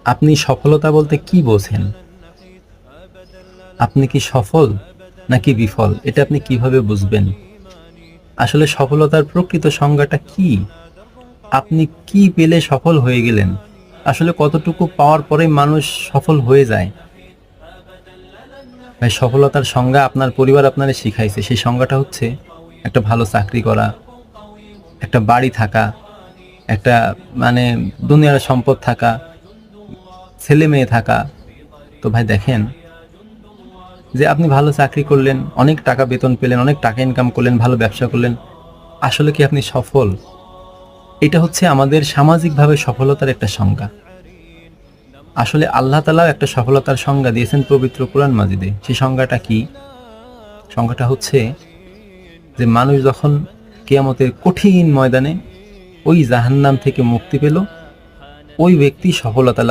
আপনি সফলতা বলতে কি বোঝেন? আপনি কি সফল নাকি বিফল? এটা আপনি কিভাবে বুঝবেন? আসলে সফলতার প্রকৃত সংজ্ঞাটা কি? আপনি কি পেলে সফল হয়ে গেলেন? আসলে কতটুকু পাওয়ার পরে মানুষ সফল হয়ে যায়? ভাই, সফলতার সংজ্ঞা আপনার পরিবার আপনারে শিখাইছে। সেই সংজ্ঞাটা হচ্ছে একটা ভালো চাকরি করা, একটা বাড়ি থাকা, একটা মানে দুনিয়ার সম্পদ থাকা, ছেলে-মেয়ে থাকা। তো ভাই দেখেন, যে আপনি ভালো চাকরি করলেন, অনেক টাকা বেতন পেলেন, অনেক টাকা ইনকাম করলেন, ভালো ব্যবসা করলেন। আসলে কি আপনি সফল? এটা হচ্ছে আমাদের সামাজিকভাবে সফলতার একটা সংজ্ঞা। আসলে আল্লাহ তাআলাও একটা সফলতার সংজ্ঞা দিয়েছেন পবিত্র কোরআন মাজিদে। সেই সংজ্ঞাটা কি? সংজ্ঞাটা হচ্ছে যে মানুষ যখন কিয়ামতের কঠিন ময়দানে ওই জাহান্নাম থেকে মুক্তি পেল, ওই ব্যক্তি সফলতা লাভ